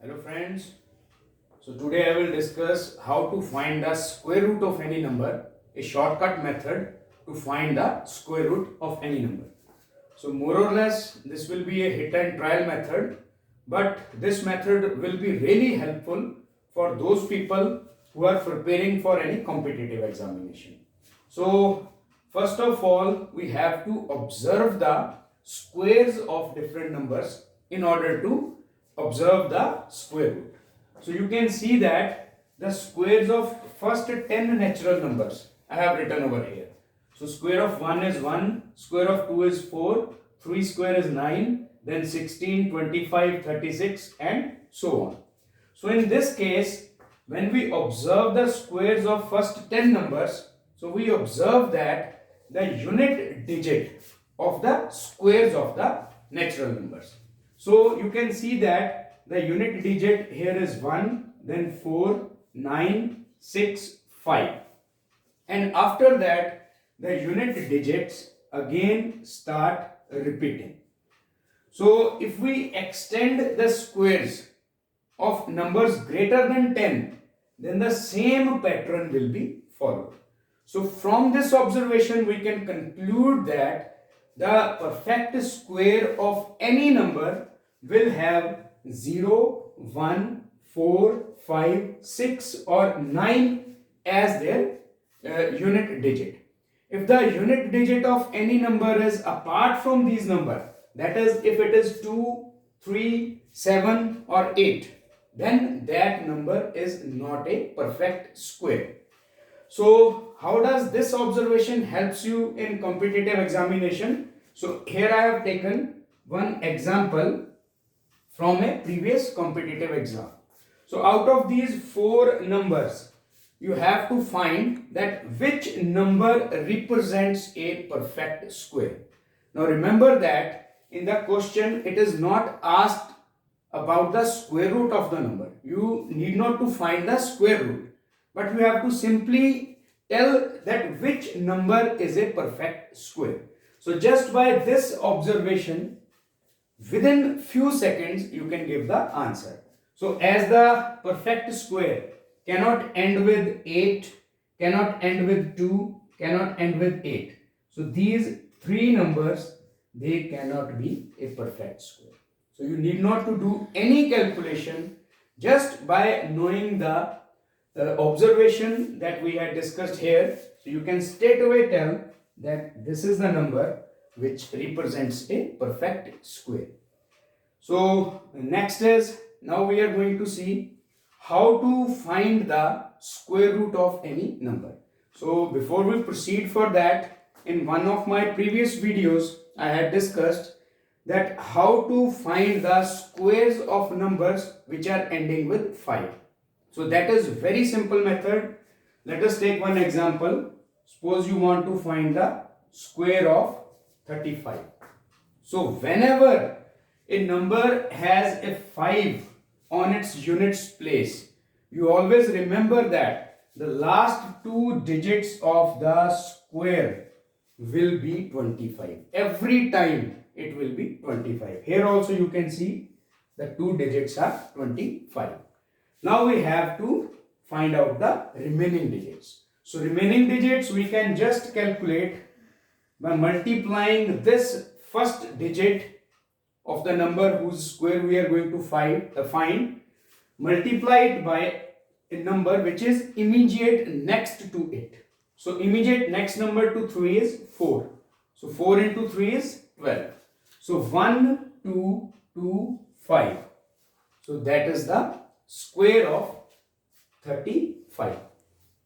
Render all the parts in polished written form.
Hello friends. So today I will discuss how to find the square root of any number, a shortcut method to find the square root of any number. So more or less this will be a hit and trial method, but this method will be really helpful for those people who are preparing for any competitive examination. So first of all we have to observe the squares of different numbers in order to observe the square root. So you can see that the squares of first 10 natural numbers I have written over here. So square of 1 is 1, square of 2 is 4, 3 square is 9, then 16, 25, 36 and so on. So in this case, when we observe the squares of first 10 numbers, so we observe that the unit digit of the squares of the natural numbers. So you can see that the unit digit here is 1, then 4, 9, 6, 5. And after that, the unit digits again start repeating. So if we extend the squares of numbers greater than 10, then the same pattern will be followed. So from this observation, we can conclude that the perfect square of any number will have 0, 1, 4, 5, 6 or 9 as their unit digit. If the unit digit of any number is apart from these numbers, that is if it is 2, 3, 7 or 8, then that number is not a perfect square. So how does this observation helps you in competitive examination? So here I have taken one example from a previous competitive exam. So out of these 4 numbers, you have to find that which number represents a perfect square. Now remember that in the question it is not asked about the square root of the number. You need not to find the square root, but you have to simply tell that which number is a perfect square. So just by this observation, within few seconds you can give the answer. So as the perfect square cannot end with 8, cannot end with 2, cannot end with 8. So these 3 numbers, they cannot be a perfect square. So you need not to do any calculation, just by knowing the observation that we had discussed here. So you can straight away tell that this is the number which represents a perfect square. So next is, now we are going to see how to find the square root of any number. So before we proceed for that, in one of my previous videos I had discussed that how to find the squares of numbers which are ending with 5. So that is very simple method. Let us take one example. Suppose you want to find the square of 35. So whenever a number has a 5 on its units place, you always remember that the last 2 digits of the square will be 25. Every time it will be 25. Here also you can see the 2 digits are 25. Now we have to find out the remaining digits. So remaining digits we can just calculate by multiplying this first digit of the number whose square we are going to find, multiply it by a number which is immediate next to it. So immediate next number to 3 is 4. So 4 into 3 is 12. So 1, 2, 2, 5. So that is the square of 35.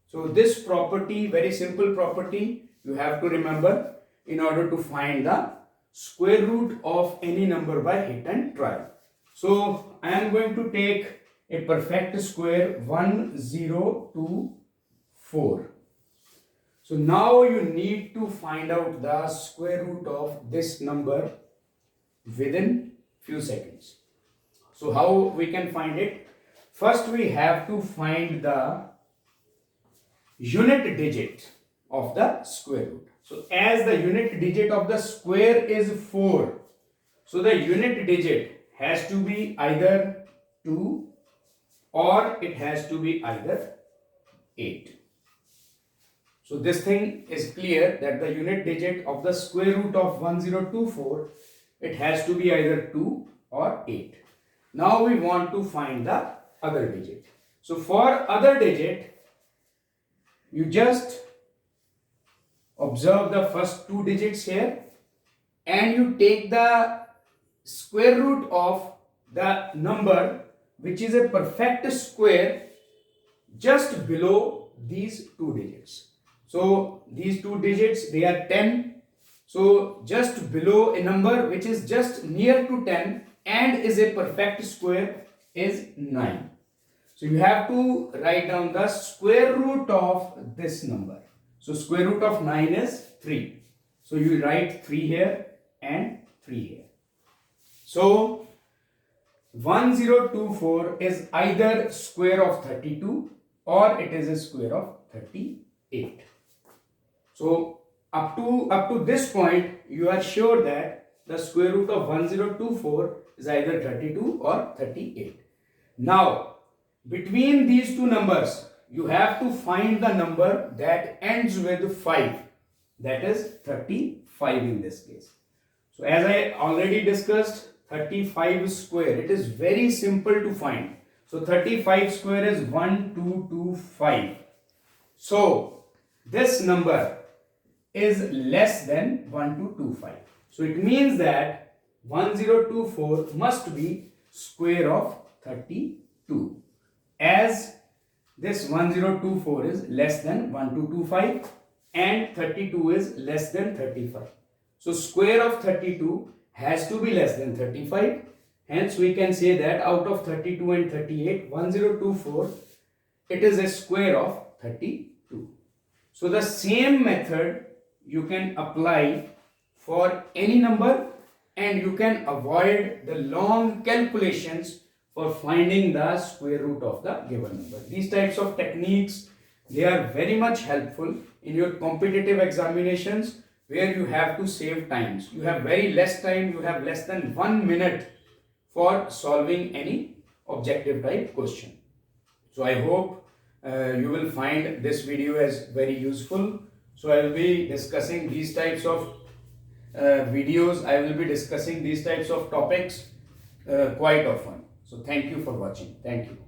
So this property, very simple property, you have to remember in order to find the square root of any number by hit and trial. So I am going to take a perfect square 1, 0, 2, 4. So now you need to find out the square root of this number within few seconds. So how we can find it? First we have to find the unit digit of the square root. So as the unit digit of the square is 4, so the unit digit has to be either 2, or it has to be either 8. So this thing is clear that the unit digit of the square root of 1024, it has to be either 2 or 8. Now we want to find the other digit. So for other digit, you just observe the first two digits here and you take the square root of the number which is a perfect square just below these two digits. So these two digits, they are 10. So just below a number which is just near to 10 and is a perfect square is 9. So you have to write down the square root of this number. So square root of 9 is 3. So you write 3 here and 3 here. So 1024 is either square of 32 or it is a square of 38. So up to this point you are sure that the square root of 1024 is either 32 or 38. Now between these two numbers you have to find the number that ends with 5, that is 35 in this case. So as I already discussed, 35 square, it is very simple to find. So 35 square is 1225. So this number is less than 1225. So it means that 1024 must be square of 32, as this 1024 is less than 1225 and 32 is less than 35. So square of 32 has to be less than 35. Hence we can say that out of 32 and 38, 1024, it is a square of 32. So the same method you can apply for any number and you can avoid the long calculations for finding the square root of the given number. These types of techniques, they are very much helpful in your competitive examinations where you have to save times. You have very less time, you have less than 1 minute for solving any objective type question. So I hope you will find this video as very useful. So I will be discussing these types of videos, I will be discussing these types of topics quite often. So thank you for watching. Thank you.